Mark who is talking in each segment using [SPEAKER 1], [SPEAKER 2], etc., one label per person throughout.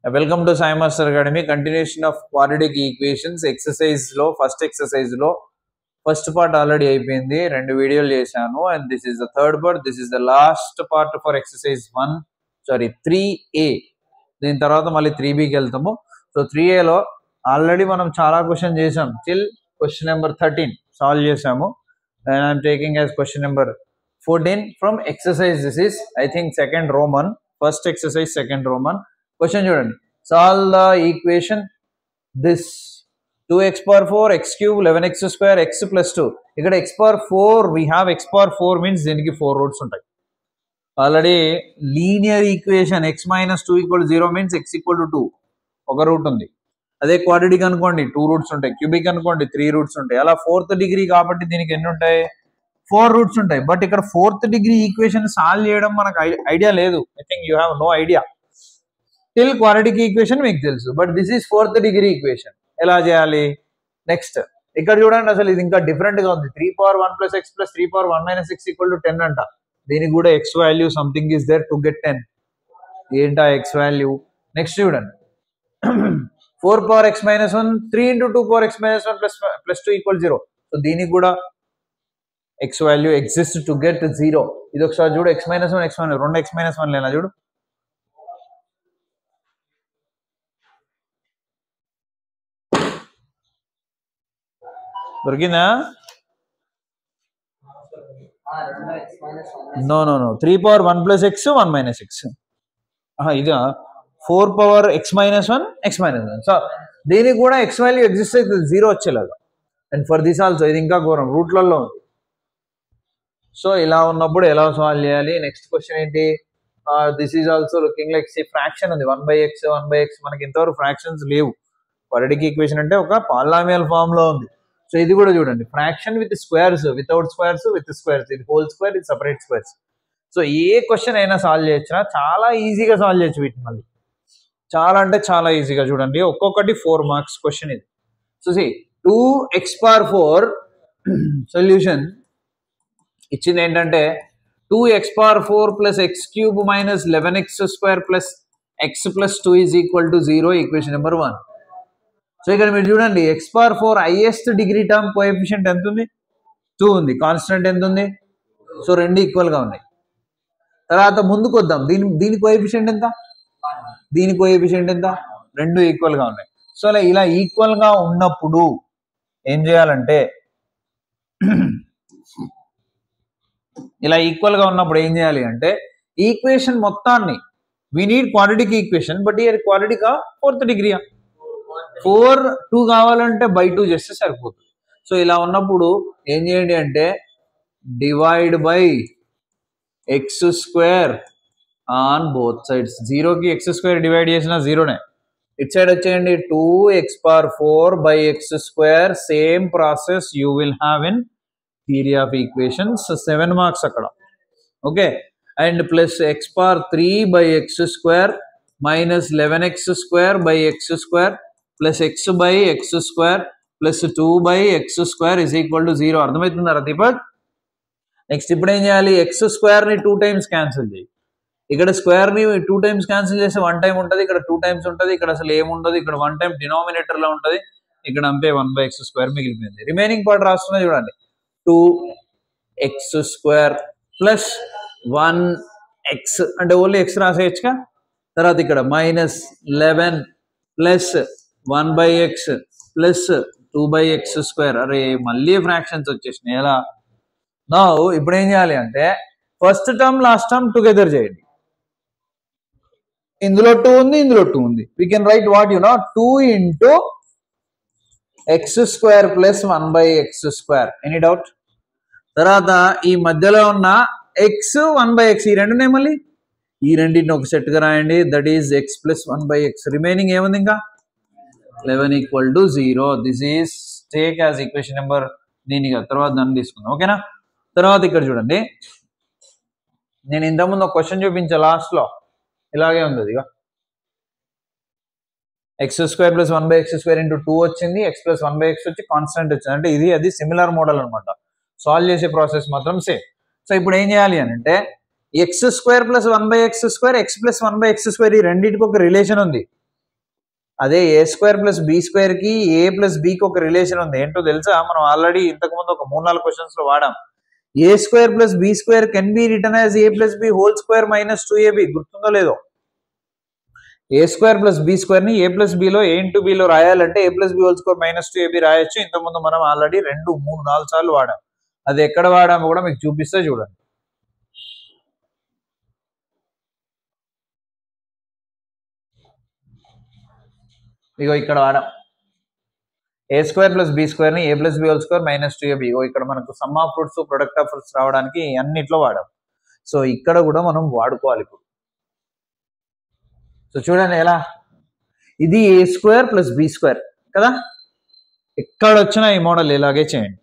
[SPEAKER 1] Welcome to Sai Master Academy. Continuation of quadratic equations exercise లో first exercise లో first part already అయిపోయింది, 2 వీడియోలు చేశాను. And this is the third part. This is the last part for exercise 3A. దీని తర్వాత మళ్ళీ 3Bకి వెళ్తాము. So 3Aలో already మనం చాలా క్వశ్చన్ చేసాం. టిల్ క్వశ్చన్ నెంబర్ 13 సాల్వ్ చేసాము. And I'm taking as question number 14 from exercise. This is I think second roman. First exercise second roman. Question చూడండి. Solve the equation this 2x power 4 x cube 11x square x plus 2. ఇక్కడ x power 4 we have x power 4 means దీనికి 4 roots ఉంటాయి. Already linear equation x minus 2 equal to 0 means x equal to 2 ఒక route ఉంది. అదే quadratic అనుకోండి 2 roots ఉంటాయి. Cubic అనుకోండి 3 roots ఉంటాయి. అలా 4th డిగ్రీ కాబట్టి దీనికి ఎన్ని ఉంటాయి? 4 రూట్స్ ఉంటాయి. బట్ ఇక్కడ 4th డిగ్రీ ఈక్వేషన్ సాల్వ్ చేయడం మనకు ఐడియా లేదు. I think you have no idea. Till quadratic equation మీకు తెలుసు, but this is 4th degree equation. ఎలా చేయాలి? నెక్స్ట్ ఇక్కడ చూడండి, అసలు ఇది ఇంకా డిఫరెంట్ గా ఉంది. 3 power 1 plus x plus 3 power 1 minus x equal to 10 అంట. దీనికి కూడా x value something is there to get 10. ఏంటా x వాల్యూ? నెక్స్ట్ చూడండి, 4 power x minus 1 3 into 2 power x minus 1 plus 2 equal 0. So దీనికి కూడా x value exist to get 0. ఇది ఒకసారి చూడు, x minus 1 x 1 రెండు x minus 1 లేనా చూడు. దొరికిందా? No 3 power 1 plus x 1 minus x. ఇది 4 power x minus 1 x minus 1. So దీనికి కూడా x వాల్యూ ఎగ్జిస్ట్ అయితే 0 వచ్చేలాగా. అండ్ ఫర్ దిస్ ఆల్సో ఇది ఇంకా ఘోరం, రూట్లలో ఉంది. సో ఇలా ఉన్నప్పుడు ఎలా సాల్వ్ చేయాలి? నెక్స్ట్ క్వశ్చన్ ఏంటి? This is also looking like fraction ఉంది. 1/x మనకి ఇంతవరకు ఫ్రాక్షన్స్ లేవు. క్వాడ్రాటిక్ ఈక్వేషన్ అంటే ఒక పాలినామియల్ ఫామ్ లో ఉంది. సో ఇది కూడా చూడండి, fraction with squares, without squares, with squares, ఇది హోల్ స్క్వేర్, ఇది సపరేట్ స్క్వేర్స్. సో ఏ క్వశ్చన్ అయినా సాల్వ్ చేయొచ్చునా? చాలా ఈజీగా సాల్వ్ చేయొచ్చు వీటిని. మళ్ళీ చాలా అంటే చాలా ఈజీగా. చూడండి, ఒక్కొక్కటి 4 మార్క్స్ క్వశ్చన్ ఇది. సో 2x power 4 సొల్యూషన్ ఇచ్చింది ఏంటంటే 2x power 4 plus x cube minus 11x square plus x plus 2 is equal to 0. Equation number 1. So ఇక్కడ మీరు చూడండి, x power 4 highest degree term coefficient ఎంత ఉంది? 2 ఉంది. కాన్స్టెంట్ ఎంత ఉంది? సో రెండు ఈక్వల్ గా ఉన్నాయి. తర్వాత ముందుకు వద్దాం, దీని కోఎఫిషియంట్ ఎంత? దీని కోఎఫిషియంట్ ఎంత? రెండు ఈక్వల్ గా ఉన్నాయి. సో ఇలా ఈక్వల్ గా ఉన్నప్పుడు ఏం చేయాలంటే, ఇలా ఈక్వల్ గా ఉన్నప్పుడు ఏం చేయాలి అంటే, ఈక్వేషన్ మొత్తాన్ని we need quadratic equation, but year quadratic 4th degree 2 కావాలంటే బై 2 చేస్తే సరిపోతుంది. సో ఇలా ఉన్నప్పుడు ఏం చేయండి అంటే, divide by X square on both sides. 0కి x స్క్వేర్ డివైడ్ చేసిన 0నే. ఇట్ సైడ్ వచ్చేయండి 2x power 4 by x square. Same process you will have in theory of equations. 7 marks అక్కడ. Okay. And plus x power 3 by x square minus 11x square by x square plus x by x square plus 2 by x square is equal to 0. అర్థమవుతుందా Deepak? Next ఇప్పుడు ఏం చేయాలి? X square ని 2 times cancel చేయి. ఇక్కడ square ని 2 times cancel చేస్తే 1 time ఉంటుంది, ఇక్కడ 2 times ఉంటుంది, ఇక్కడ అసలు ఏముండదు. ఇక్కడ 1 time డినామినేటర్ లో ఉంటుంది, ఇక్కడ అంతే 1/x square మిగిలిపోయింది. రిమైనింగ్ పార్ట్ రాస్తున్నా చూడండి, 2x square plus 1x అంటే ఓన్లీ x రాసేయచ్చుగా. తర్వాత ఇక్కడ minus 11 plus 1/x plus 2/x square. అరే మళ్ళీ ఫ్రాక్షన్స్ వచ్చేసినాయి. ఎలా? నా ఇప్పుడు ఏం చేయాలి అంటే, first term last term together చేయండి. ఇందులో 2 ఉంది, ఇందులో 2 ఉంది. We can write what 2 into x square plus 1/x square. Any doubt? తర్వాత ఈ మధ్యలో ఉన్న x 1/x ఈ రెండునే, మళ్ళీ ఈ రెండింటిని ఒక సెట్ గా రాయండి. That is x plus 1/x. Remaining ఏముంది ఇంకా? 11 equal to 0. This is take as equation number. దీనికి తర్వాత దాన్ని తీసుకుందాం. ఓకేనా? తర్వాత ఇక్కడ చూడండి, నేను ఇంతకుముందు ఒక క్వశ్చన్ చూపించా లాస్ట్ లో, ఇలాగే ఉంది. ఇక x square plus 1/x square into 2 వచ్చింది, x plus 1/x వచ్చి కాన్స్టెంట్ వచ్చింది. అంటే ఇది అది సిమిలర్ మోడల్ అనమాట. సాల్వ్ చేసే ప్రాసెస్ మాత్రం సేమ్. సో ఇప్పుడు ఏం చేయాలి అని అంటే, x square plus 1/x square, x plus 1/x square ఈ రెండింటికి ఒక రిలేషన్ ఉంది. అదే ఏ స్క్వేర్ ప్లస్ బి స్క్వేర్ కి ఏ ప్లస్ బికి ఒక రిలేషన్ ఉంది. ఏంటో తెలుసా? మనం ఆల్రెడీ ఇంతకుముందు ఒక 3-4 క్వశ్చన్స్ లో వాడాం. A square plus b square can be written as a plus b whole square minus 2ab. గుర్తుందో లేదో? A square plus b square ని ఏ ప్లస్ బిలో ఏ ఇంటూ బిలో రాయాలంటే a plus b whole square minus 2ab రాయొచ్చు. ఇంతకుముందు మనం already 2, 3, 4 సార్లు వాడాం. అది ఎక్కడ వాడామో కూడా మీకు చూపిస్తే చూడండి. ఇగో ఇక్కడ వాడాం. A square plus b square ని a plus b whole square minus 2ab. ఇగో ఇక్కడ మనకు sum of roots product of roots రావడానికి అన్నిట్లో వాడాం. సో ఇక్కడ కూడా మనం వాడుకోవాలి ఇప్పుడు. సో చూడండి ఎలా, ఇది ఏ స్క్వేర్ ప్లస్ బి స్క్వేర్ కదా, ఎక్కడ వచ్చినా ఈ మోడల్ ఇలాగే చేయండి.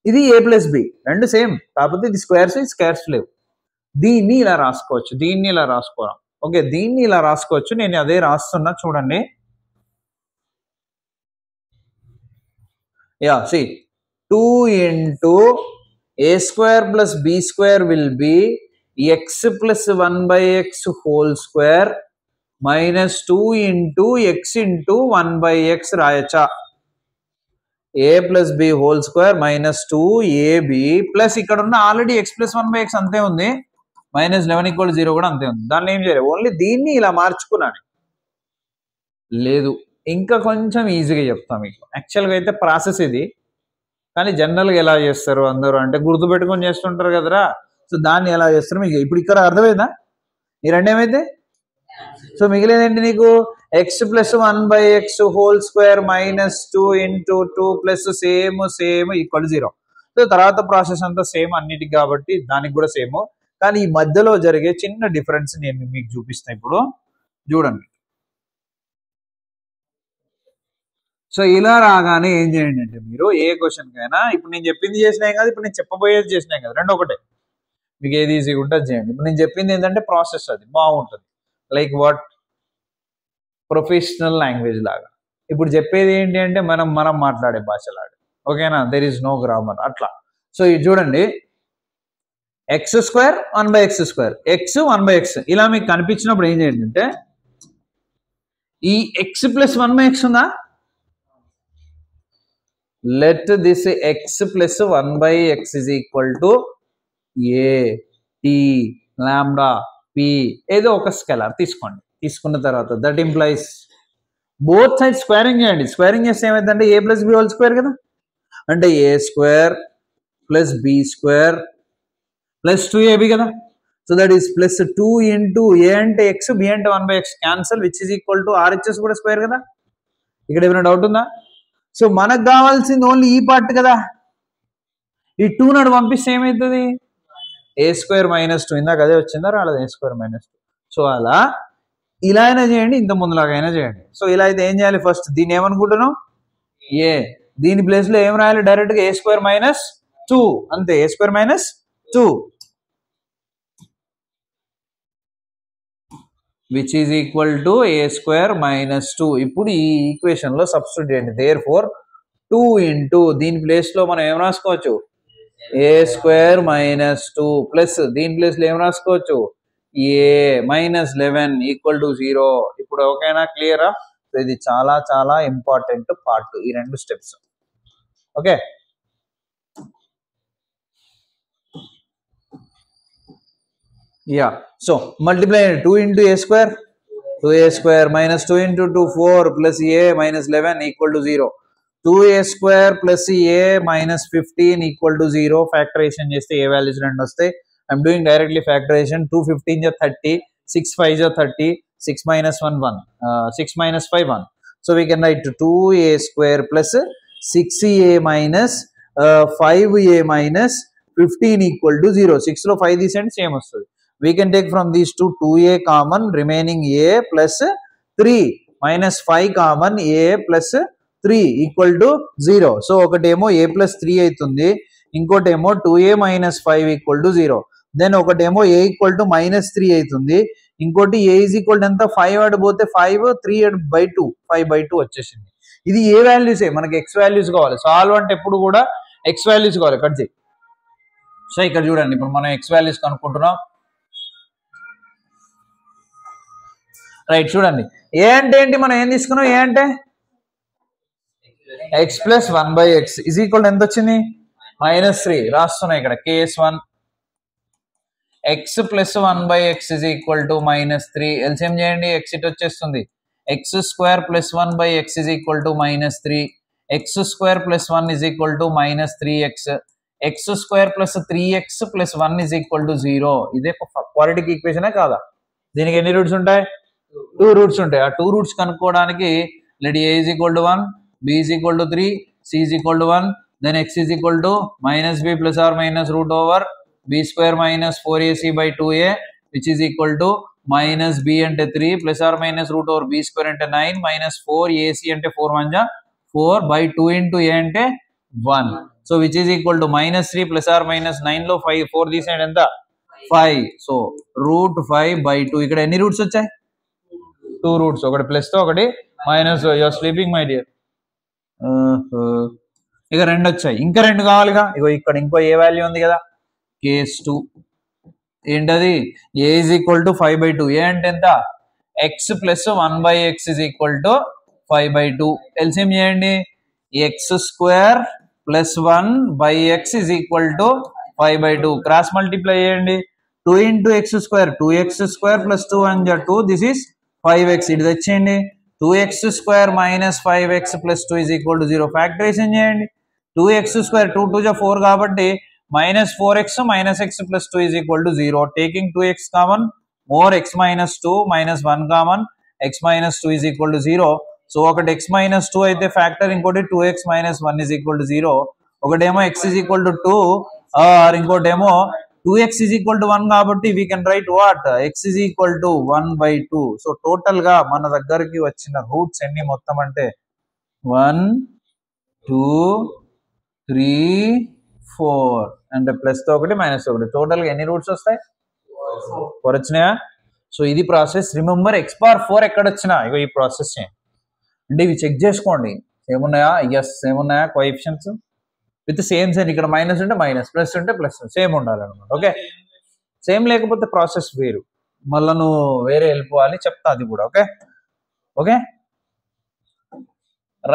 [SPEAKER 1] ఇది ఏ ప్లస్ బి, రెండు సేమ్, కాకపోతే ఇది స్క్వేర్స్ లేవు. దీన్ని ఇలా రాసుకోవచ్చు, దీన్ని ఇలా రాసుకోవడం. ఓకే, దీన్ని ఇలా రాసుకోవచ్చు. నేను అదే రాస్తున్నా చూడండి. Yeah C 2 into a square plus b square will be x plus 1/x whole square minus 2 into x into 1/x రాయచ్చా? a plus b whole square minus 2ab plus ఇక్కడ ఉన్న ఆల్రెడీ x plus 1/x అంతే ఉంది, minus 11 = 0 కూడా అంతే ఉంది. దాన్ని ఏం చేయలేదు, ఓన్లీ దీన్ని ఇలా మార్చుకున్నాను. లేదు, ఇంకా కొంచెం ఈజీగా చెప్తాం మీకు. యాక్చువల్గా అయితే ప్రాసెస్ ఇది, కానీ జనరల్గా ఎలా చేస్తారు అందరూ అంటే గుర్తుపెట్టుకొని చేస్తుంటారు కదరా. సో దాన్ని ఎలా చేస్తారు మీకు ఇప్పుడు ఇక్కడ అర్థమైందా? ఈ రెండేమైతే సో మిగిలిందేంటి నీకు? X plus 1/x whole square minus 2 into 2 plus same equal 0. So తర్వాత ప్రాసెస్ అంతా సేమ్ అన్నిటికి కాబట్టి దానికి కూడా సేమ్, కానీ ఈ మధ్యలో జరిగే చిన్న డిఫరెన్స్ నేను మీకు చూపిస్తాను ఇప్పుడు చూడండి. సో ఇలా రాగానే ఏం చేయండి అంటే మీరు ఏ క్వశ్చన్ కైనా ఇప్పుడు నేను చెప్పింది చేసినాం కదా, ఇప్పుడు నేను చెప్పబోయేది చేసినాం కదా, రెండు ఒకటే. మీకు ఏది ఈజీగా ఉంటుంది చేయండి. ఇప్పుడు నేను చెప్పింది ఏంటంటే ప్రాసెస్ అది బాగుంటుంది, లైక్ వాట్ ప్రొఫెషనల్ లాంగ్వేజ్ లాగా. ఇప్పుడు చెప్పేది ఏంటి అంటే మనం మాట్లాడే భాషలాగా. ఓకేనా? దెర్ ఈజ్ నో గ్రామర్ అట్లా. సో ఇది చూడండి, X square 1/x square, X 1/x ఇలా మీకు కనిపించినప్పుడు ఏం చేయండి అంటే ఈ ఎక్స్ ప్లస్ 1/x ఉందా, let this x plus 1/x is equal to a t lambda p ఏదో ఒక స్కేలార్ తీసుకోండి. తీసుకున్న తర్వాత that implies both side squaring చేయండి. స్క్వేరింగ్ చేస్తే ఏమైందంటే a plus b whole square కదా, అంటే a square plus b square plus 2ab కదా. So that is plus 2 into a అంటే x, b అంటే 1/x cancel, which is equal to RHS కూడా square కదా. ఇక్కడ ఏమైనా డౌట్ ఉందా? సో మనకు కావాల్సింది ఓన్లీ ఈ పార్ట్ కదా. ఈ 2 నాడు పంపిస్తే ఏమవుతుంది? ఏ స్క్వేర్ మైనస్ 2, ఇందాక అదే వచ్చిందా రాలేదు? ఏ స్క్వేర్ మైనస్ 2. సో అలా ఇలా అయినా చేయండి, ఇంత ముందులాగా అయినా చేయండి. సో ఇలా అయితే ఏం చేయాలి? ఫస్ట్ దీన్ని ఏమనుకుంటున్నాం? ఏ, దీని ప్లేస్ లో ఏం రాయాలి? డైరెక్ట్ గా ఏ స్క్వేర్ మైనస్ 2 అంతే, a square minus 2 which is equal to a square minus 2. ఇప్పుడు ఈ ఈక్వేషన్ లో సబ్స్టిట్యూట్ చేయండి. దేర్ఫోర్ 2 into దీని ప్లేస్ లో మనం ఏం రాసుకోవచ్చు? ఏ స్క్వేర్ మైనస్ 2 ప్లస్ దీని ప్లేస్ లో ఏం రాసుకోవచ్చు? ఏ మైనస్ 11 ఈక్వల్ టు 0. ఇప్పుడు ఓకేనా? క్లియరా? సో ఇది చాలా చాలా ఇంపార్టెంట్ పార్ట్, ఈ రెండు steps. Okay, yeah, so multiply 2 into a square, 2a square minus 2 into 2 4 plus a minus 11 equal to 0. 2a square plus a minus 15 equal to 0. Factorization చేస్తే ఏ values రెండు వస్తాయి. I'm doing directly factorization. 2 15 is 30, 6 5 is 30, 6 minus 1 1, 6 minus 5 1. So we can write 2a square plus 6a minus 5a minus 15 equal to 0. 6 లో 5 తీసేయండి same వస్తుంది. We can take from these two 2a common, remaining a plus 3 minus 5 common, a plus 3 equal to 0. So ఒకటేమో a plus 3 అవుతుంది, ఇంకోటేమో 2a minus 5 equal to 0. Then ఒకటేమో a equal to minus 3 అవుతుంది, ఇంకోటి a is equal to ఎంత 5 ఆడిపోతే 5, 3/2 5/2 వచ్చేసింది. ఇది ఏ వాల్యూసే, మనకి x వాల్యూస్ కావాలి. సాల్వ్ అంటే ఎప్పుడు కూడా x వాల్యూస్ కావాలి. కట్ చేయి. సో ఇక్కడ చూడండి, ఇప్పుడు మనం x వాల్యూస్ కనుక్కుంటున్నాం. రైట్, చూడండి ఏ అంటే ఏంటి, మనం ఏం తీసుకున్నాం, ఏ అంటే x plus 1/x is equal ఎంత వచ్చింది, -3 రాస్తున్నాయి ఇక్కడ. Case 1 x plus 1/x is equal to -3. LCM చేయండి, x ఇట్ వచ్చేస్తుంది x² plus 1/x is equal to -3. x² plus 1 is equal to -3x. x² plus 3x plus 1 is equal to 0. ఇదే quadratic ఈక్వేషనే కాదా? దీనికి ఎన్ని roots ఉంటాయి, 2 roots ఉంటాయి. ఆ 2 roots కనుక్కోవడానికి let a is equal to 1, b is equal to 3, c is equal to 1, then x is equal to -b plus or minus root over b² minus 4ac by 2a which is equal to minus b అంటే 3 plus or minus root over b² అంటే 9 minus 4ac అంటే 4 1 4 by 2 into a అంటే 1. So which is equal to -3 plus or minus 9 లో 5 4 తీసేయండి ఎంత 5. So root 5 by 2. ఇక్కడ ఎన్ని roots వచ్చాయి, 2 రూట్స్, ఒకటి ప్లస్ తో ఒకటి minus. Your sleeping my dear. ఇక 2 వచ్చాయి, ఇంకా 2 కావాలిగా. ఇగో ఇక్కడ ఇంకో ఏ వాల్యూ ఉంది కదా, కేస్ 2 ఏంటది, a ఈజ్ ఈక్వల్ టు 5/2. ఏ అంటే ఎంత, x plus 1/x is equal to 5/2. LCM చేయండి, x² plus 1/x is equal to 5/2. Cross multiply చేయండి, 2 into x², 2x² plus 2 1 2, this is 5x. ఇది తెచ్చేయండి, 2x² minus 5x plus 2 is equal to 0. Factorisation చేయండి, 2x² 2 2 4 కాబట్టి minus 4x minus x plus 2 is equal to 0. Taking 2x common, more x minus 2 minus 1 common, x minus 2 is equal to 0. So ఒకటి x minus 2 అయితే factor, ఇంకోటి 2x minus 1 is equal to 0. ఒకటేమో x is equal to 2 are ఇంకోటేమో 2x is equal to 1 కాబట్టి we can write what, x is equal to 1/2. So total గా మన దగ్గరికి వచ్చిన రూట్స్ ఎన్ని మొత్తం అంటే 1 2 3 4 అంటే ప్లస్ తో ఒకటి మైనస్ ఒకటి, టోటల్ గా ఎన్ని రూట్స్ వస్తాయి, 4 వచ్చినాయా. సో ఇది ప్రాసెస్. రిమెంబర్ x⁴ ఎక్కడ వచ్చినా ఇగో ఈ ప్రాసెస్ చేయండి. అంటే ఇవి చెక్ చేసుకోండి ఏమున్నాయా, ఎస్ ఏమున్నాయా కోఎఫిషియెంట్స్ విత్ సేమ్ సైన్. ఇక్కడ మైనస్ ఉంటే మైనస్, ప్లస్ ఉంటే ప్లస్, సేమ్ ఉండాలన్నమాట. ఓకే, సేమ్ లేకపోతే ప్రాసెస్ వేరు, మళ్ళీ నువ్వు వేరే వెళ్ళిపోవాలి, చెప్తా అది కూడా. Okay okay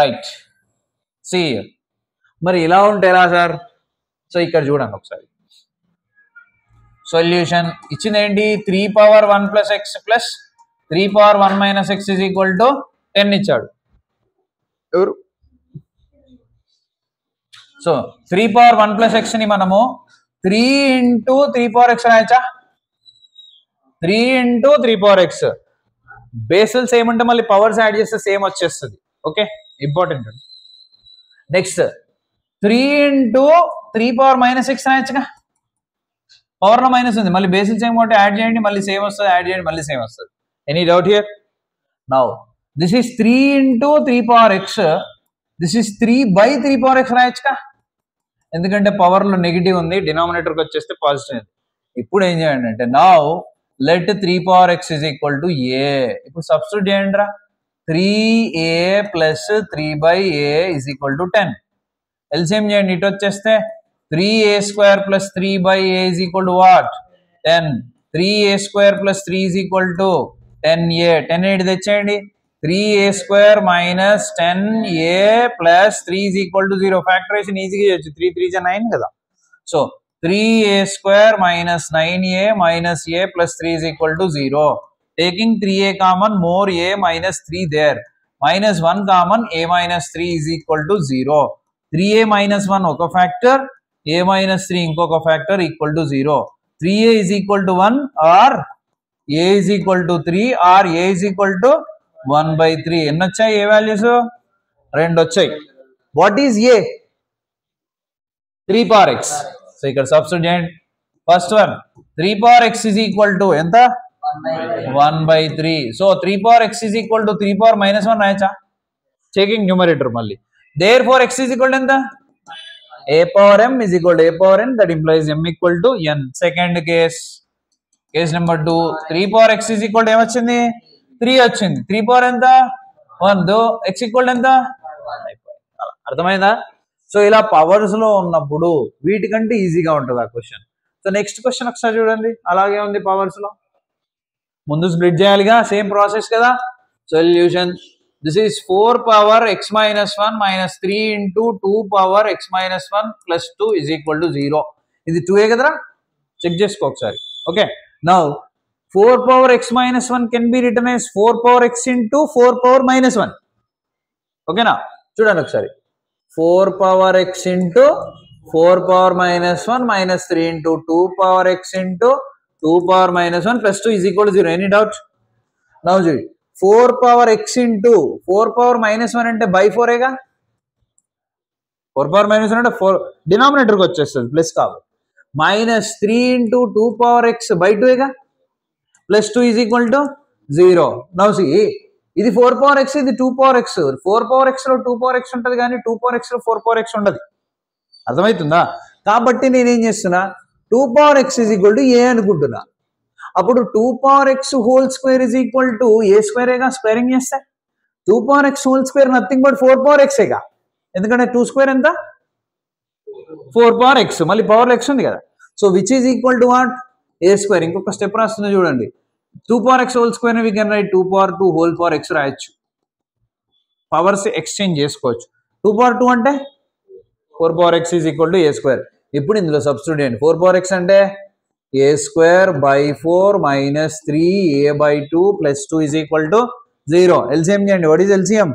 [SPEAKER 1] right. సి మరి ఇలా ఉంటే ఎలా సార్, సో ఇక్కడ చూడండి ఒకసారి సొల్యూషన్ ఇచ్చింది ఏంటి, 3⁴1 + x plus 3⁴1 - x is equal to 10 ఇచ్చాడు ఎవరు. సో 3⁴1 + x ని మనము 3 into 3⁴x రాయచ్చా, 3 into 3⁴x. Bases ఏమంటే మళ్ళీ పవర్స్ యాడ్ చేస్తే సేమ్ వచ్చేస్తుంది. Okay, important. నెక్స్ట్ 3 into 3⁻⁻⁻ రాయచ్చుగా, పవర్ లో మైనస్ ఉంది, మళ్ళీ బేసిల్స్ ఏమంటే యాడ్ చేయండి, మళ్ళీ సేమ్ వస్తుంది, యాడ్ చేయండి, మళ్ళీ సేమ్ వస్తుంది. Any doubt here? Now this is 3 into 3⁻x, this is 3/3⁻x రాయచ్చుగా, ఎందుకంటే పవర్ లో నెగిటివ్ ఉంది, డినామినేటర్ కి వచ్చేస్తే పాజిటివ్. ఇప్పుడు ఏం చేయండి అంటే now let 3⁻x is equal to a. ఇప్పుడు సబ్స్టిట్యూట్ చేయండి రా, 3a plus 3/a is equal to 10. LCM చేయండి, ఇటు వచ్చేస్తే 3a² plus 3/a is equal to what, 10. 3a² plus 3 is equal to 10a. 10 8 తెచ్చేయండి, 3a² minus 10a plus 3 is equal to 0. Factorisation ఈజీగా చేయొచ్చు, 3 3 9 కదా. So 3a² minus 9a minus a plus 3 is equal to 0. Taking 3a common, more a minus 3 there, minus 1 common, a minus 3 is equal to 0. 3a minus 1 ఒక factor, a minus 3 ఇంకొక factor, equal to 0. 3a is equal to 1 or a is equal to 3 or a is equal to 1/3. ఎన్ని వచ్చాయి ఏ values, 2 వచ్చాయి. What is a, 3⁻x. So ఇక్కడ substitute చేయండి. First one 3⁻x is equal to ఎంత, 1/3. So 3⁻x is equal to 3⁻−1 రాయచ్చా, checking numerator మళ్ళీ. Therefore x is equal to ఎంత, a⁻m is equal to a⁻n, that implies m equal to n. Second case, case number 2, 3⁻x is equal to ఏమొచ్చింది, 3 వచ్చింది. 3 ఎంత, 1, x equal to ఎంత, అర్థమైందా. So ఇలా powers లో ఉన్నప్పుడు వీటికంటే ఈజీగా ఉంటుంది ఆ క్వశ్చన్. సో నెక్స్ట్ క్వశ్చన్ ఒకసారి చూడండి, అలాగే ఉంది పవర్స్ లో. ముందు స్ప్లిట్ చేయాలిగా, సేమ్ ప్రాసెస్ కదా. Solution this is 4 power x minus 1 minus 3 into 2 power x minus 1 plus 2 is equal to 0. ఇది 2 కదరా, చెక్ చేసుకో ఒకసారి. Okay, now 4 power x minus 1 can be written as 4 power x into 4 power minus 1. ఓకేనా, చూడండి ఒకసారి. 4 power x into 4 power minus 1 minus 3 into 2 power x into 2 power minus 1 plus 2 is equal to 0. Any doubt? Now చూడండి, 4 power x into 4 power minus 1 అంటే by 4 ఏగా. 4 power minus 1 అంటే 4 డినామినేటర్కి వచ్చేస్తుంది plus కాబట్టి. Minus 3 into 2 power x by 2 ఏగా, plus 2 is equal to 0. Now see, ఇది 4 power x, ఇది 2 power x. 4 power x లో 2 power x ఉంటుంది కానీ 2 power x లో 4 power x ఉండదు. అర్థమవుతుందా? కాబట్టి నేనేం చేస్తున్నా, 2 power x is equal to a అనుకుంటున్నా. అప్పుడు 2 power x whole square is equal to a square ఏగా, స్క్వేరింగ్ చేస్తే 2 power x whole square nothing but 4 power x ఏగా. ఎందుకంటే 2 square ఎంత, 4 power x, మళ్ళీ పవర్ x ఉంది కదా. So which is equal to what, a square. ఇంకొక step రాస్తుంది చూడండి, 2 power x whole square we can write 2 power 2 whole power x రాయొచ్చు, పవర్స్ ఎక్స్చేంజ్ చేసుకోవచ్చు. 2 power 2 అంటే 4 power x is equal to a square. ఇప్పుడు ఇందులో సబ్స్టిట్యూట్ చేయండి. 4 power x అంటే a square by 4 minus 3a by 2 plus 2 is equal to 0. LCM చేయండి. what is LCM?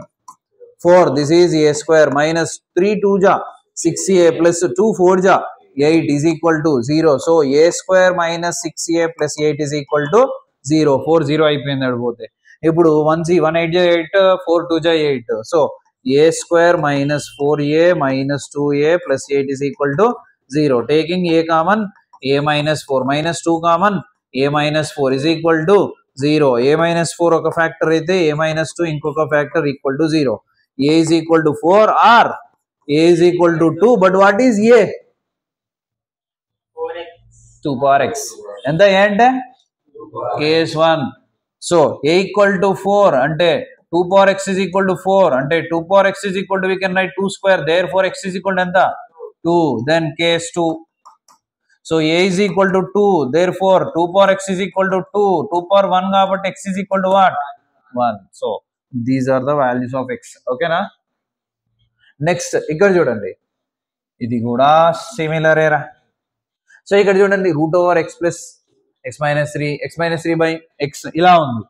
[SPEAKER 1] 4. this is a square minus 3 2 ja 6a plus 2 4 ja 8 is equal to 0. so a square minus 6a plus 8 is equal to 0. 4 0 అయిపోయింది అడిపోతే. ఇప్పుడు 1 8 ja 8 4 2 ja 8. so a square minus 4a minus 2a plus 8 is equal to 0. taking a common, a minus 4 minus 2 common, a minus 4 is equal to 0. a minus 4 ఒక factor అయితే a minus 2 ఇంకొక factor equal to 0. a is equal to 4 or a is equal to 2, but what is a? 2 power x. ఎంత a అంటే case 1. so a equal to 4 అంటే 2 power x is equal to 4 అంటే 2 power x is equal to, we can write 2 square, therefore x is equal to ఎంత 2. then case 2. so a is equal to 2, therefore 2 power x is equal to 2. 2 power 1 కాబట్టి x is equal to what, 1. so these are the values of x. ఓకేనా, next ఇక్కడ చూడండి, ఇది కూడా similar ఏరా. So ఇక్కడ చూడండి, route over X plus X minus 3 by X ఇలా ఉంది.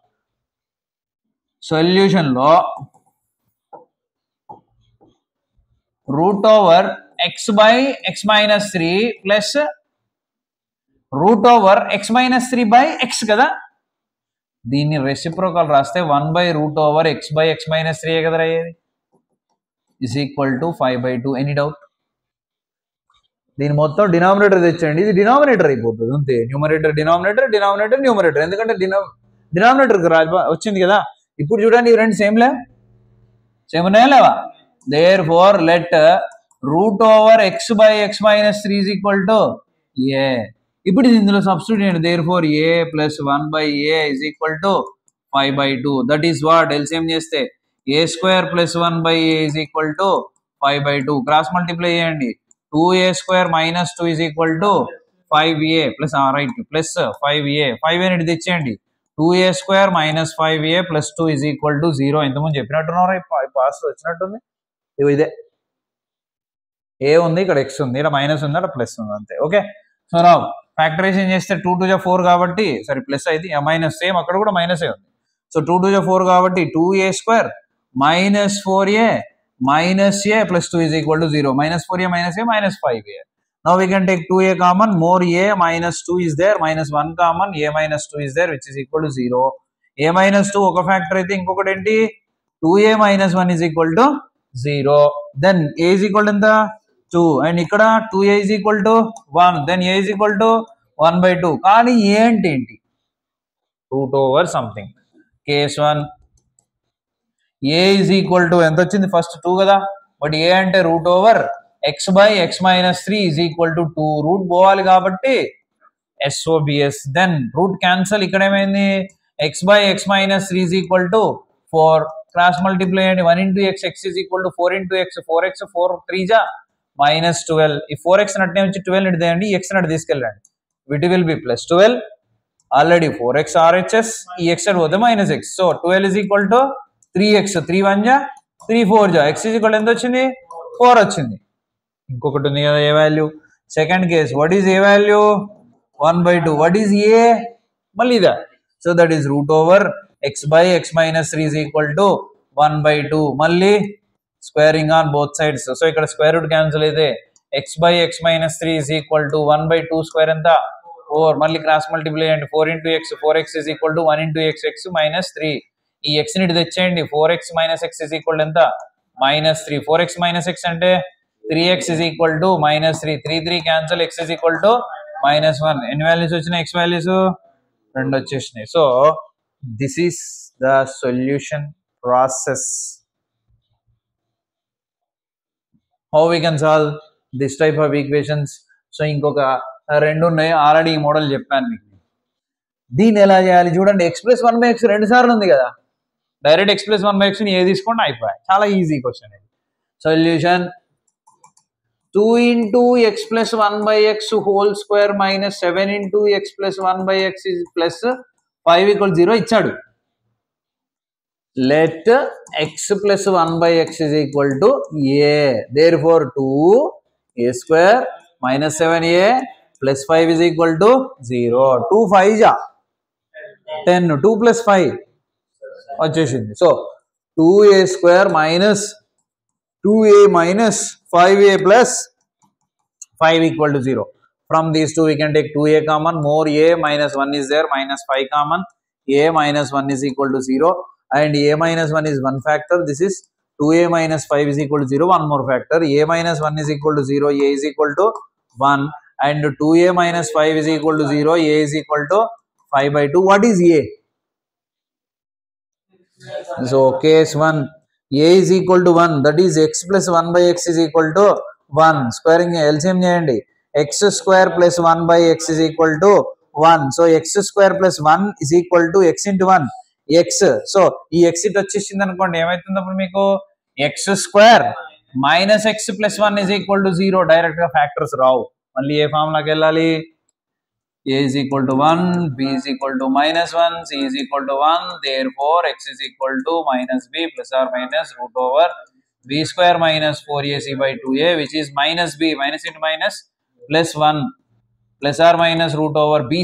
[SPEAKER 1] సొల్యూషన్ లో route over x by x minus 3 plus root over X minus 3 by X కదా. దీన్ని రెసిప్రోకల్ రాస్తే 1 by root over x by x minus 3 కదా అయ్యేది, is equal to 5/2. Any doubt? దీని మొత్తం డినామినేటర్ తెచ్చండి, ఇది డినామినేటర్ అయిపోతుంది అంతే. న్యూమరేటర్ డినామినేటర్, డినామినేటర్ న్యూమరేటర్, ఎందుకంటే డినామినేటర్ వచ్చింది కదా. ఇప్పుడు చూడండి, ఈ రెండు సేమ్ ఉన్నాయా లేవా? Therefore let root over x by x minus 3 is equal to a. ఇప్పుడు ఇందులో సబ్స్టిట్యూట్ చేయండి. Therefore a plus 1 by a is equal to 5/2. That is what, LCM చేస్తే a square plus 1 by a is equal to 5/2. Cross multiply చేయండి. 2a square minus 2 is equal to 5a plus right plus 5a. 5a ని తెచ్చేయండి. 2a square minus 5a plus 2 is equal to 0. ఎంతమంది చెప్పినట్టున్నారు, pass వచ్చినట్టుంది. ఇదే ఏ ఉంది, ఇక్కడ X ఉంది, ఇక్కడ minus ఉంది, ఇక్కడ ప్లస్ ఉంది, అంతే. ఓకే, సో నా ఫ్యాక్టరైజేషన్ చేస్తే 2 2 4 కాబట్టి సరే ప్లస్ అయితే మైనస్, సేమ్ అక్కడ కూడా మైనస్ ఉంది. సో 2 2 4 కాబట్టి 2a square minus 4a minus a plus 2 is equal to 0. minus 4a minus a minus 5a. Now we can take 2a common, more a minus 2 is there, minus 1 common, a minus 2 is there, which is equal to 0. a minus 2 ఒక factor అయితే ఇంకొకటి ఏంటి, 2a minus 1 is equal to 0. then a is equal to ఎంత 2, and ఇక్కడ 2a is equal to 1, then a is equal to 1/2. కానీ a అంటే ఏంటి, root over something. Case 1 a is equal to ఎంత వచ్చింది, ఫస్ట్ 2 కదా, బట్ a అంటే root over x by x minus 3 is equal to 2. Root పోవాలి కాబట్టి SOBS. Then root cancel, ఇక్కడ ఏమైంది, x by x minus 3 is equal to 4. Cross multiply అండి, 1 into x, x is equal to 4 into x, 4x 4 3 జా minus 12. ఈ 4x నట్టే వచ్చి 12 నడిదేయండి, x నట్టు తీసుకెళ్ళండి, it will be plus 12 already 4x RHS, ఈ x అని పోతే minus x. So 12 is equal to 3x, 3 1 జా 3 4 జా, x is equal to ఎంత వచ్చింది 4 వచ్చింది. ఇంకొకటి ఉంది కదా a value, second case what is a value 1/2, what is a మళ్ళీ ఇదా. So that is root over x by x minus 3 is equal to 1/2, మళ్ళీ squaring on both sides. So ఇక్కడ స్క్వేర్ రూట్ క్యాన్సిల్ అయితే x by x minus 3 is equal to 1/2 square ఎంత 4, మళ్ళీ cross multiply చేయండి 4 into x, 4x is equal to 1 into x, x minus 3. ఈ x ని తెచ్చేయండి 4x minus x is equal to ఎంత -3. 4x minus x అంటే 3x is equal to -3, 3 3 cancel, x is equal to -1. ఎన్ని values వచ్చినాయి x values 2 వచ్చేసినాయి. So this is the solution process. How we can solve this type of equations. So ఇంకొక 2 ఉన్నాయి, already ఈ model చెప్పాను మీకు. దీన్ని ఎలా చేయాలి చూడండి, x + 1/x 2 సార్లు ఉంది కదా, డైరెక్ట్ x + 1/x ని ఏ తీసుకోండి అయిపోయాయి. చాలా ఈజీ క్వశ్చన్ ఇది. Solution 2 into x + 1/x whole square minus 7 into x + 1/x is plus 5 = 0 ఇచ్చాడు. let x + 1/x is equal to a, therefore 2a² minus 7a plus 5 is equal to 0. 2 5 ja 10, 2 plus 5 వచ్చేసింది. So 2a² minus 2a minus 5a plus 5 equal to 0. From these two we can take 2a common, more a minus 1 is there, minus 5 common, a minus 1 is equal to 0, and a minus 1 is one factor. This is 2a minus 5 is equal to 0, one more factor. A minus 1 is equal to 0, a is equal to 1, and 2a minus 5 is equal to 0, a is equal to 5/2. What is a? So case 1, a is equal to 1, that is x + 1/x is equal to 1. Squaring LCM చేయండి, x² + 1/x is equal to 1. So x² + 1 is equal to x into 1 x. So ఈ x it వచ్చేసింది అనుకోండి, ఏమైతుంది అప్పుడు మీకు x² minus x + 1 is equal to 0. Direct గా factors రావు, మళ్ళీ ఏ ఫార్ములాకి వెళ్ళాలి, a is equal to 1, b is equal to -1, c is equal to 1, therefore x is equal to -b plus or minus root over b² minus 4ac/2a, which is -b, minus into minus plus 1 plus or minus root over b²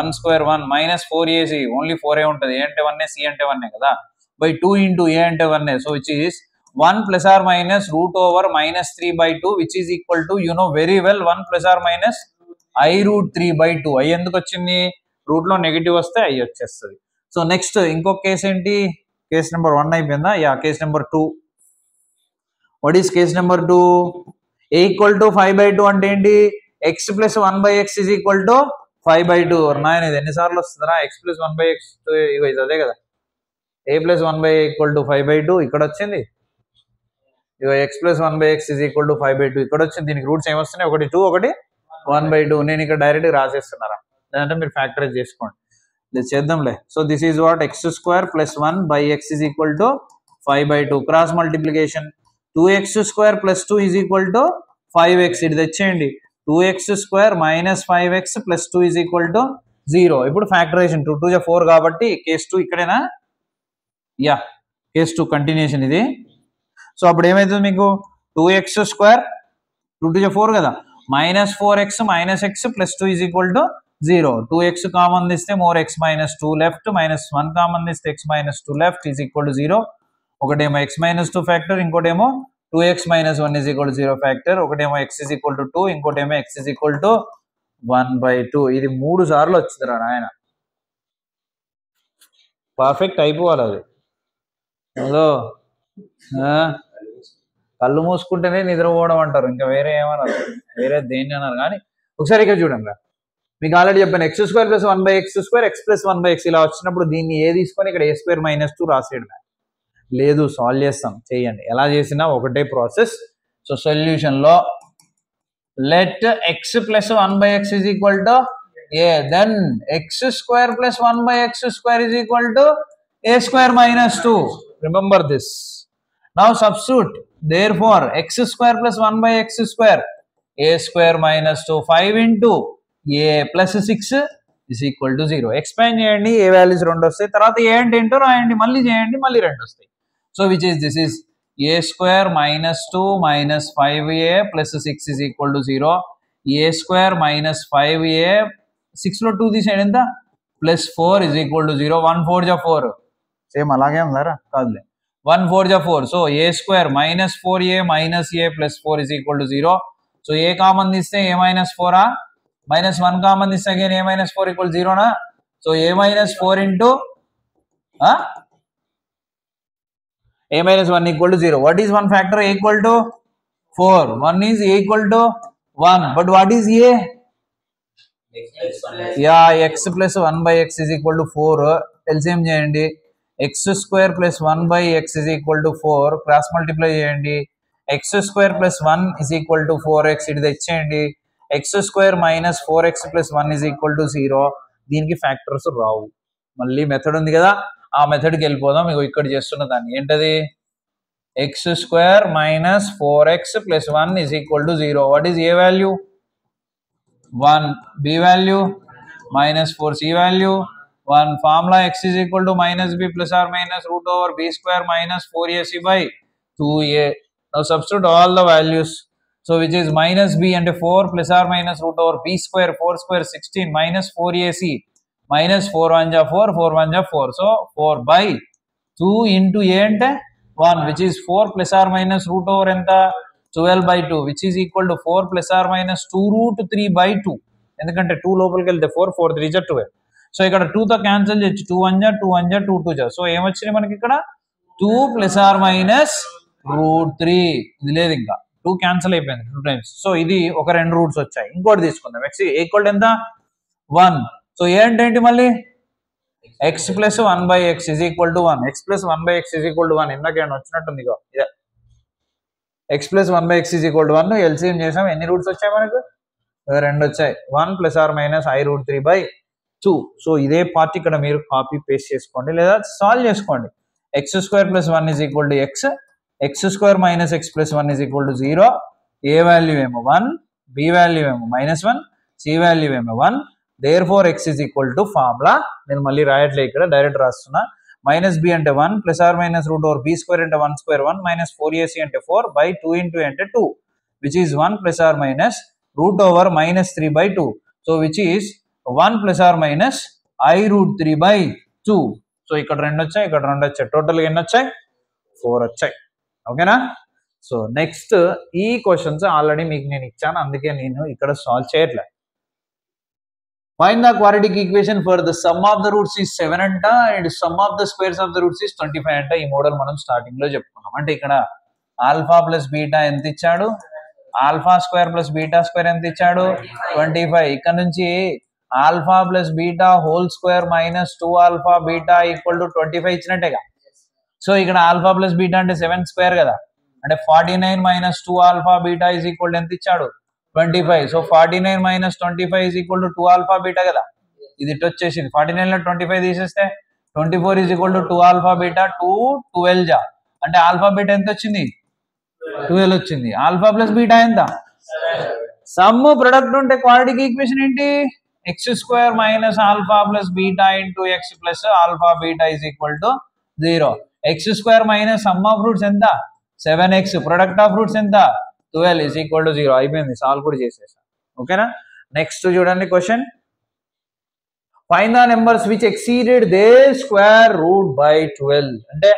[SPEAKER 1] 1 square 1 minus 4ac, only 4a ఉంటుంది, a అంటే 1, c అంటే 1 కదా, by 2 into a అంటే 1. So which is 1 plus or minus root over -3/2, which is equal to, you know very well, 1 plus or minus i√3/2. i ఎందుకు వచ్చింది, route లో negative వస్తే i వచ్చేస్తుంది. సో నెక్స్ట్ ఇంకొక కేసు ఏంటి, కేసు నెంబర్ 1 అయిపోయిందా, yeah case number 2. What is case number 2? a = 5/2 అంటే ఏంటి, x + 1/x is equal to 5/2. నాయన ఇది ఎన్నిసార్లు వస్తుందా, x + 1/x ఇగో ఇది అదే కదా, a + 1/a = 5/2 ఇక్కడ వచ్చింది, ఇగో x + 1/x is equal to 5/2 ఇక్కడ వచ్చింది. దీనికి రూట్స్ ఏమొస్తున్నాయి, ఒకటి 2, ఒకటి 1/2. నేను ఇక్కడ డైరెక్ట్ రాసేస్తున్నారా, లేదంటే మీరు ఫ్యాక్టరైజ్ చేసుకోండి, ఇది చేద్దాంలే. So this is what x² + 1/x is equal to 5/2. Cross multiplication 2x² + 2 is equal to 5x. ఇది తెచ్చేయండి, 2x² minus 5x plus 2 is equal to 0. ఇప్పుడు ఫ్యాక్టరైజేషన్ 2 2 4 కాబట్టి కేస్ 2 ఇక్కడేనా, యా కేస్ 2 కంటిన్యూషన్ ఇది. సో అప్పుడు ఏమైతుంది మీకు, 2x² 2 2 4 కదా, -4x minus x plus 2 is equal to 0. 2x common తీస్తే more x minus 2 left, -1 common తీస్తే x minus 2 left is equal to 0. ఒకటేమో x minus 2 ఫ్యాక్టర్, ఇంకోటేమో 2x minus 1 is equal to 0 factor, ఒకటేమో x is equal to 2, ఇంకోటేమో x is equal to 1/2. ఇది 3 సార్లు వచ్చిందిరా నాయన, పర్ఫెక్ట్ అయిపోవాలి అది. హలో, కళ్ళు మూసుకుంటేనే నిద్రపోవడం అంటారు, ఇంకా వేరే ఏమన్నారు, వేరే దేన్ని అన్నారు. కానీ ఒకసారి ఇక్కడ చూడండి, మీకు ఆల్రెడీ చెప్పాను, x² + 1/x², x + 1/x ఇలా వచ్చినప్పుడు దీన్ని ఏ తీసుకొని ఇక్కడ a² - 2 రాసేయడం లేదు, సాల్వ్ చేస్తాం, చేయండి. ఎలా చేసినా ఒకటే ప్రాసెస్. సో సొల్యూషన్ లో let x + 1/x is equal to a, then x² + 1/x² is equal to a² - 2. Remember this. Now substitute, therefore x² + 1/x², a² - 2, 5 into a plus 6 is equal to 0. Expand చేయండి, ఏ values 2 వస్తాయి, తర్వాత ఏ అంటే ఏంటో రాయండి, మళ్ళీ చేయండి, మళ్ళీ 2 వస్తాయి. So which is this is a square minus 2 minus 5a plus 6 is equal to 0. a square minus 5a 6 లో 2 తీసేయండి ఎంత, ప్లస్ 4 is equal to 0. 1 4 జా 4, సేమ్ అలాగే ఉందారా, కాదులే, 1 4 జా 4. So a square minus 4a minus a plus 4 is equal to 0. So a common తీస్తే a minus 4 minus 1 common తీస్తే again a minus 4 equal 0 నా. So a minus 4 into a minus 1 equal to 0. What is one factor a equal to 4? 1 is a equal to 1. But what is a? Yeah, x plus 1 by x is equal to 4. LCM cheyandi. X square plus 1 by x is equal to 4. Cross multiply cheyandi. X square plus 1 is equal to 4x. It is cheyandi. X square minus 4x plus 1 is equal to 0. దీనికి factors రావు. మళ్ళీ method ఉంది కదా, ఆ మెథడ్కి వెళ్ళిపోదాం. ఇగో ఇక్కడ చేస్తున్న దాన్ని ఏంటది, x square minus 4x plus 1 is equal to 0. What is a value 1, b value minus 4, c value 1. Formula x is equal to minus b plus or minus root over b square minus 4ac by 2a. Now substitute all the values. So which is minus b అంటే 4 plus or minus root over b square 4 square 16 minus 4ac minus 4 1 ja 4, 4 1 ja 4. So 4 by 2 into a అంటే 1, which is 4 plus or minus root over ఎంత 12 by 2, which is equal to 4 plus or minus 2 root 3 by 2. ఎందుకంటే 2 లోపలికి వెళ్తే 4, 4 3 ja 12. So ఇక్కడ 2 తో cancel చేయొచ్చు, 2 1 ja 2 1 ja 2 2 ja. So ఏమొచ్చింది మనకి ఇక్కడ 2 plus or minus root 3. ఇది లేదు, ఇంకా 2 క్యాన్సిల్ అయిపోయింది 2 టైమ్స్. సో ఇది ఒక 2 రూట్స్ వచ్చాయి. ఇంకోటి తీసుకుందాం, x ఈక్వల్ ఎంత 1. సో ఏ అంటే ఏంటి మళ్ళీ x plus 1 by x is equal to 1. X plus 1 by x is equal to 1 ఇందాకేమో వచ్చినట్టుంది. ఇగో ఇదే x plus 1 by x is equal to 1. LCM చేసాం, ఎన్ని రూట్స్ వచ్చాయి మనకు, 2 వచ్చాయి. 1 plus or minus i root 3 by 2. So ఇదే పార్ట్ ఇక్కడ మీరు కాపీ పేస్ట్ చేసుకోండి లేదా సాల్వ్ చేసుకోండి. X square plus 1 is equal to X, X square minus X plus 1 is equal to 0. A value ఏమో 1, బి వాల్యూ ఏమో -1, సి వాల్యూ ఏమో 1. therefore x is equal to formula నేను మళ్ళీ రాయట్లే, ఇక్కడ డైరెక్ట్ రాస్తున్నా. మైనస్ బి అంటే 1 plus or minus root over b square అంటే 1 square 1 minus 4ac అంటే 4 బై 2 ఇంటూ అంటే 2, which is 1 plus or minus root over -3 by 2. So which is 1 plus or minus i root 3 by 2. So ఇక్కడ 2 వచ్చాయి, ఇక్కడ 2 వచ్చాయి, టోటల్గా ఎన్ని వచ్చాయి 4 వచ్చాయి. ఓకేనా. సో నెక్స్ట్ ఈ క్వశ్చన్స్ ఆల్రెడీ మీకు నేను ఇచ్చాను, అందుకే నేను ఇక్కడ సాల్వ్ చేయట్లే. Find the quadratic equation for the sum of the roots is 7 అంట and sum of the squares of the roots is 25 అంట. ఈ మోడల్ మనం స్టార్టింగ్ లో చెప్పుకున్నాం. అంటే ఇక్కడ ఆల్ఫా ప్లస్ బీటా ఎంత ఇచ్చాడు, alpha square plus beta square ఎంత ఇచ్చాడు 25. ఇక్కడ నుంచి alpha plus beta whole square minus 2 alpha beta equal to 25 ఇచ్చినట్టేగా. సో ఇక్కడ ఆల్ఫా ప్లస్ బీటా అంటే 7 స్క్వేర్ కదా, అంటే 49 minus 2 alpha beta is equal ఎంత ఇచ్చాడు 25. So 49 minus 25 is equal to 2 alpha beta కదా, ఇది ఇటు వచ్చేసింది. 49 లో 25 తీసేస్తే 24 is equal to 2 alpha beta 2 12 జా, అంటే ఆల్ఫా బీటా ఎంత వచ్చింది 12 వచ్చింది. ఆల్ఫా ప్లస్ బీటా ఎంత, సమ్ ప్రొడక్ట్ ఉంటే క్వాడ్రాటిక్ ఈక్వేషన్ ఏంటి, X square minus alpha plus beta into X plus alpha beta is equal to 0. X square minus sum of roots ఎంత 7x, product of roots ఎంత 12 is equal to 0. అయిపోయింది, solve కూడా చేసేసాం. ఓకేనా. Next చూడండి question, find the numbers which exceeded they square root by 12. అంటే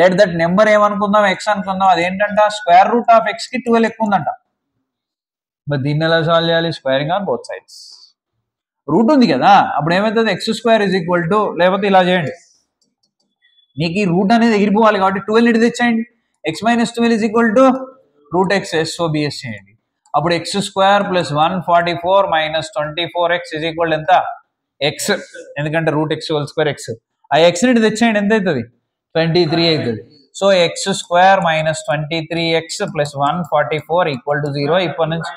[SPEAKER 1] let that number ఏమనుకుందాం, x అనుకుందాం, అదేంటంట స్క్వేర్ రూట్ ఆఫ్ ఎక్స్ కి 12 ఎక్కువ ఉందంట. మరి దీన్ని ఎలా సాల్వ్ చేయాలి, squaring on both sides. Root ఉంది కదా, అప్పుడు ఏమవుతుంది x square is equal to, లేకపోతే ఇలా చేయండి, మీకు ఈ రూట్ అనేది ఎగిరిపోవాలి కాబట్టి 12 ఇటు తెచ్చేయండి. X minus 12 is equal to root x, SOBS చేయండి. అప్పుడు x square plus 144 minus 24x is equal ఎంత ఎక్స్, ఎందుకంటే root x whole square x. ఆ ఎక్స్ ని తెచ్చేయండి, ఎంత అవుతుంది 23 అవుతుంది. So x square minus 23x plus 144 equal to 0. ఇప్పటి నుంచి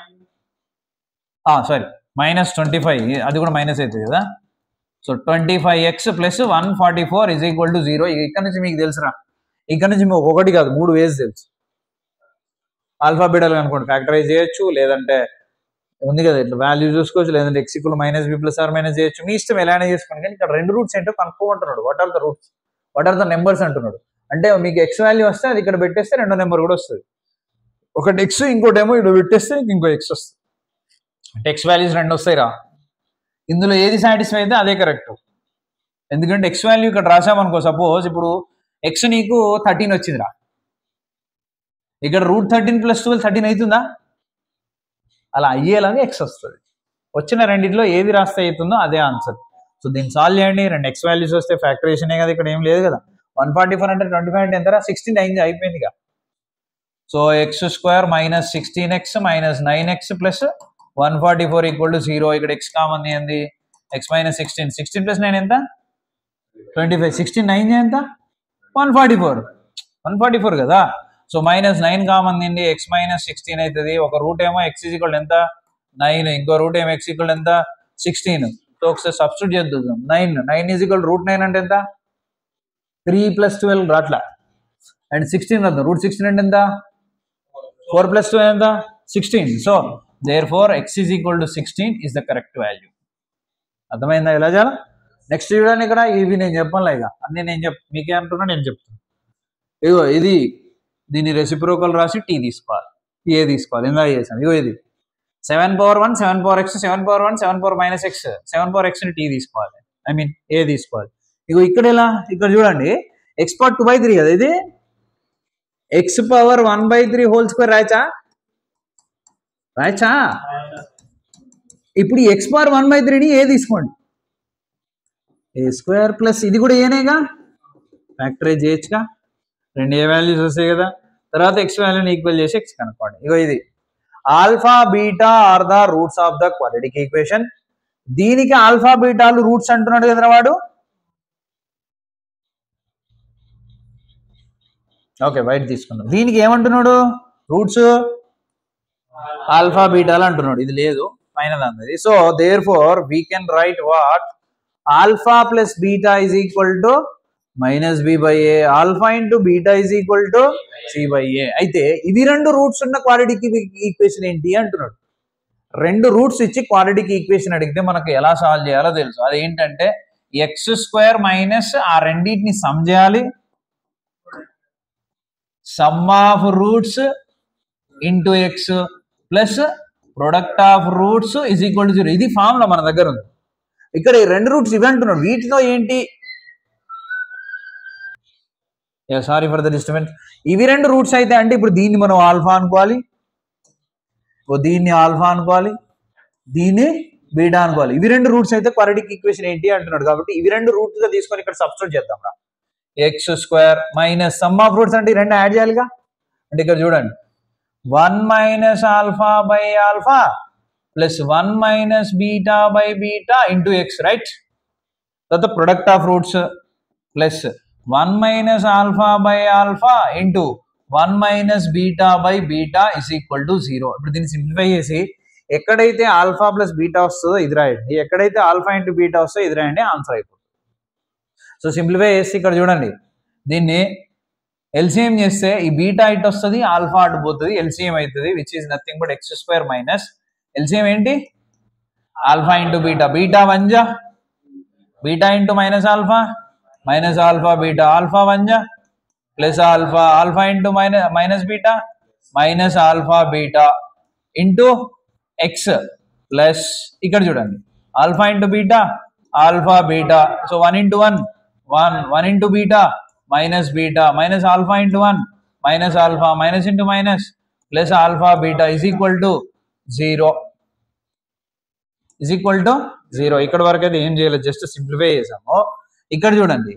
[SPEAKER 1] సారీ మైనస్ 25, అది కూడా మైనస్ అవుతుంది కదా. So 25x plus 144 is equal to 0. ఇక్కడ నుంచి మీకు తెలుసురా, ఇక్కడ నుంచి మీకు ఒకటి కాదు 3 వేస్ తెలుసు. ఆల్ఫా బీటాలు అనుకోండి ఫ్యాక్టరైజ్ చేయొచ్చు, లేదంటే ఉంది కదా, ఇట్లా వాల్యూ చూసుకోవచ్చు, లేదంటే x equal minus b plus or minus చేయొచ్చు, మీ ఇష్టం ఎలా అయినా చేసుకోండి. కానీ ఇక్కడ రెండు రూట్స్ ఏంటో కనుక్కోమంటున్నాడు. What are the roots, what are the numbers అంటున్నాడు. అంటే మీకు ఎక్స్ వాల్యూ వస్తే అది ఇక్కడ పెట్టేస్తే రెండో నెంబర్ కూడా వస్తుంది. ఒకటి ఎక్స్ ఇంకోటేమో ఇక్కడ పెట్టేస్తే ఇంకో ఎక్స్ వస్తుంది. అంటే ఎక్స్ వాల్యూస్ రెండు వస్తాయి రా. ఇందులో ఏది సాటిస్ఫై అయితే అదే కరెక్ట్. ఎందుకంటే ఎక్స్ వాల్యూ ఇక్కడ రాసామనుకో, సపోజ్ ఇప్పుడు ఎక్స్ నీకు 13 వచ్చిందిరా, ఇక్కడ √13 + 12 13 అవుతుందా? అలా అయ్యేలాగా ఎక్స్ వస్తుంది. వచ్చిన రెండింటిలో ఏది రాస్తే అవుతుందో అదే ఆన్సర్. సో దీన్ని సాల్వ్ చేయండి. రెండు ఎక్స్ వాల్యూస్ వస్తే ఫ్యాక్టరేషనే కదా, ఇక్కడ ఏం లేదు కదా. 144 అంటే 25 అంటే ఎంతరా? 16 అయింది, అయిపోయింది ఇక. So x² - 16x - 9x + 144 = 0. ఇక్కడ x కామన్ ఏంది? x - 16. 16 + 9 ఎంత? 25. 16 9 ఎంత? 144 కదా. సో -9 కామన్ ఏంది? x - 16 అవుతుంది. ఒక రూట్ ఏమో x = ఎంత? 9, ఇంకో రూట్ ఏమో x = ఎంత? 16. సో ఒకసారి సబ్స్టిట్యూట్ చేద్దాం. 9 = √9 అంటే ఎంత? 3 + 12 రాట్లా. అండ్ 16 వద్దాం. √16 అంటే ఎంత? 4 + 2 ఎంత? 16. So therefore x = 16 is the correct value. అర్థమైందా ఎలా చేయాలి? నెక్స్ట్ చూడండి, ఇక్కడ ఇవి నేను చెప్పాను ఇక అన్నీ నేను మీకే అంటున్నా, నేను చెప్తాను. ఇగో ఇది, దీన్ని రెసిప్రోకల్ రాసి టీ తీసుకోవాలి, ఏ తీసుకోవాలి, ఇందా చేసాను. ఇగో ఇది 7/1 7/x 7/1 7/-x 7/x ని టీ తీసుకోవాలి, ఐ మీన్ ఏ తీసుకోవాలి. ఇగో ఇక్కడ ఎలా, ఇక్కడ చూడండి x⁻2/3 కదా, ఇది x⁻1/3² రాయచా. ఇప్పుడు x⁻1/3ని ఏ తీసుకోండి, a² ప్లస్ ఇది కూడా ఏనేగా, ఫ్యాక్టరైజ్ చేయొచ్చుగా, రెండు ఏ వాల్యూస్ వస్తాయి కదా. తర్వాత ఎక్స్ వాల్యూని ఈక్వల్ చేసి ఎక్స్ కనుక్కోండి. ఇగో ఇది alpha beta are the roots of the quadratic equation. దీనికి ఆల్ఫా బీటాలు రూట్స్ అంటున్నాడు కదా వాడు. ఓకే, వైట్ తీసుకుందాం. దీనికి ఏమంటున్నాడు? రూట్స్ ఆల్ఫా బీటాలు అంటున్నాడు. ఇది లేదు, ఫైనల్ అన్నది. So therefore we can write what alpha plus beta is equal to -b/a, alpha into beta is equal to c/a. అయితే ఇవి రెండు రూట్స్ ఉన్న క్వాడ్రాటిక్ ఈక్వేషన్ ఏంటి అంటున్నాడు. రెండు రూట్స్ ఇచ్చి క్వాడ్రాటిక్ ఈక్వేషన్ అడిగితే మనకు ఎలా సాల్వ్ చేయాలో తెలుసు. అదేంటంటే x² - ఆ రెండింటిని సమ్ చేయాలి, some of roots into X plus product of roots is equal to 0. ఇది ఫార్ములా మన దగ్గర ఉంది. ఇక్కడ ఈ రెండు రూట్స్ ఇవి అంటున్నాడు. వీటిలో ఏంటి, సారీ ఫర్ ద డిస్టర్బెన్స్, ఇవి రెండు రూట్స్ అయితే అంటే ఇప్పుడు దీన్ని మనం ఆల్ఫా అనుకోవాలి, దీన్ని ఆల్ఫా అనుకోవాలి, దీన్ని బీటా అనుకోవాలి. ఇవి రెండు రూట్స్ అయితే క్వాడ్రాటిక్ ఈక్వేషన్ ఏంటి అంటున్నాడు. కాబట్టి ఇవి రెండు రూట్స్ గా తీసుకొని ఇక్కడ సబ్స్టిట్యూట్ చేద్దాం రా. x² - సమ్ ఆఫ్ రూట్స్ అంటే ఈ రెండు యాడ్ చేయాలిగా. అంటే ఇక్కడ చూడండి 1 - ఆల్ఫా/ఆల్ఫా ప్లస్ 1 - బీటా/బీటా ఇంటూ ఎక్స్, రైట్. తర్వాత ప్రొడక్ట్ ఆఫ్ రూట్స్ ప్లస్ 1 - ఆల్ఫా/ఆల్ఫా ఇంటూ 1 - బీటా/బీటా ఇస్ ఈక్వల్ టు 0. ఇప్పుడు దీన్ని సింప్లిఫై చేసి ఎక్కడైతే ఆల్ఫా ప్లస్ బీటా వస్తుందో ఇది రాయండి, ఎక్కడైతే ఆల్ఫా ఇంటూ బీటా వస్తుందో ఇది రాయండి, ఆన్సర్ అయిపోతుంది. సో సింప్లిఫై చేసి ఇక్కడ చూడండి, దీన్ని ఎల్సిఎం చేస్తే ఈ బీటా ఇట్ వస్తుంది, ఆల్ఫా అటు పోతుంది, ఎల్సిఎం అవుతుంది, which is nothing but x² minus LCM ఏంటి, ఆల్ఫా ఇంటూ బీటా, బీటా 1 జా beta into -alpha -alpha beta, alpha 1 జా plus alpha, alpha into beta -alpha beta into X plus ఇక్కడ చూడండి alpha into beta alpha beta. So 1 × 1 1 into beta beta alpha into 1 alpha into plus alpha beta is equal to 0. ఇక్కడ వరకు అయితే ఏం చేయలేదు, just simplify చేసాము. ఇక్కడ చూడండి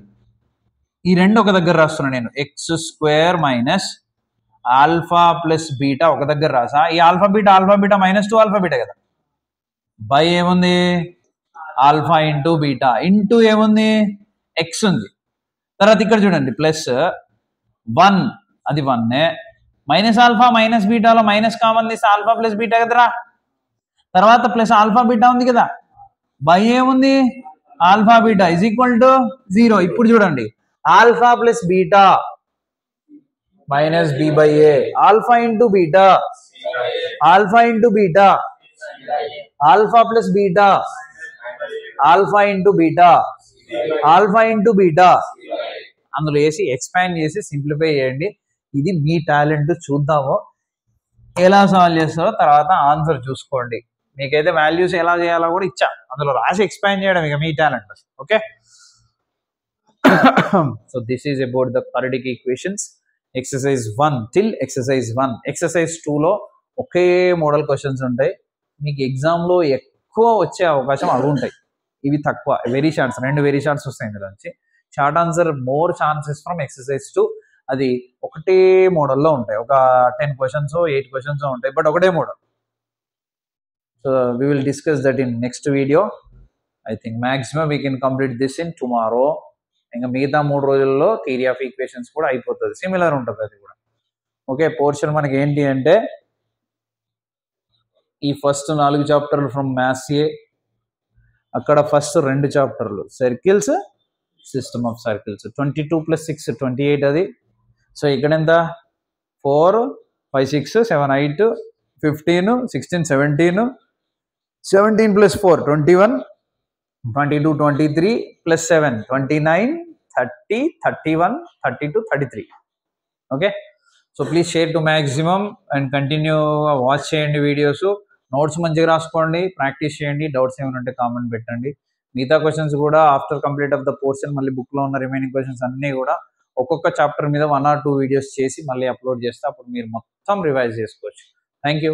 [SPEAKER 1] ఈ రెండు ఒక దగ్గర రాస్తున్నాను నేను, x² minus alpha plus beta ఒక దగ్గర రాసా. ఈ ఆల్ఫా బీటా -2 ఆల్ఫా బీటా కదా, బై ఏముంది ఆల్ఫా ఇంటూ బీటా ఇంటూ ఏముంది ఎక్స్ ఉంది. తర్వాత ఇక్కడ చూడండి ప్లస్ 1 అది 1 ఆల్ఫా బీటాలో మైనస్ కామన్ తీస్తే ఆల్ఫా ప్లస్ బీటా కదరా. తర్వాత ప్లస్ ఆల్ఫా బీటా ఉంది కదా, బై ఏముంది alpha beta is equal to 0. ఇప్పుడు చూడండి alpha plus beta -b/a, alpha into beta alpha plus beta, alpha into beta, alpha into beta, అందులో వేసి ఎక్స్పాండ్ చేసి సింప్లిఫై చేయండి. ఇది మీ టాలెంట్. చూద్దాము ఎలా సాల్వ్ చేస్తారో, తర్వాత ఆన్సర్ చూసుకోండి. మీకైతే వాల్యూస్ ఎలా చేయాలో కూడా ఇచ్చా, అందులో రాసి ఎక్స్పాండ్ చేయడం ఇక మీ talent. Okay, so this is about the quadratic equations exercise 1 till exercise 1. Exercise 2లో ఒకే మోడల్ క్వశ్చన్స్ ఉంటాయి. మీకు ఎగ్జామ్లో ఎక్కువ వచ్చే అవకాశం అవి ఉంటాయి, ఇవి తక్కువ. వెరీ షార్ట్స్, 2 వెరీ షార్ట్స్ వస్తాయి ఇందులో నుంచి. Short answer more chances from exercise 2. అది ఒకటే మోడల్లో ఉంటాయి, ఒక 10 క్వశ్చన్స్ 8 క్వశ్చన్స్ ఉంటాయి, బట్ ఒకటే model. So we will discuss that in next video. I think maximum we can complete this in tomorrow. ఇంకా మిగతా 3 రోజుల్లో థియరీ ఆఫ్ ఈక్వేషన్స్ కూడా అయిపోతుంది, సిమిలర్ ఉంటుంది అది కూడా. ఓకే, పోర్షన్ మనకి ఏంటి అంటే ఈ ఫస్ట్ 4 చాప్టర్లు ఫ్రమ్ మ్యాథ్స్ ఏ, అక్కడ ఫస్ట్ 2 చాప్టర్లు సర్కిల్స్, సిస్టమ్ ఆఫ్ సర్కిల్స్. 22 + 6 28 అది. సో ఇక్కడ ఎంత 4 5 6 7 8 15 16 17 17 + 4 21 22 23 + 7 29 30 31 32 33. Okay, so please share to maximum and continue watch చేయండి వీడియోస్. నోట్స్ మంచిగా రాసుకోండి, ప్రాక్టీస్ చేయండి. డౌట్స్ ఏమైనా ఉంటే కామెంట్ పెట్టండి. మిగతా క్వశ్చన్స్ కూడా after complete of the portion మళ్ళీ బుక్లో ఉన్న రిమైనింగ్ క్వశ్చన్స్ అన్నీ కూడా ఒక్కొక్క చాప్టర్ మీద 1 or 2 వీడియోస్ చేసి మళ్ళీ అప్లోడ్ చేస్తే అప్పుడు మీరు మొత్తం రివైజ్ చేసుకోవచ్చు. Thank you.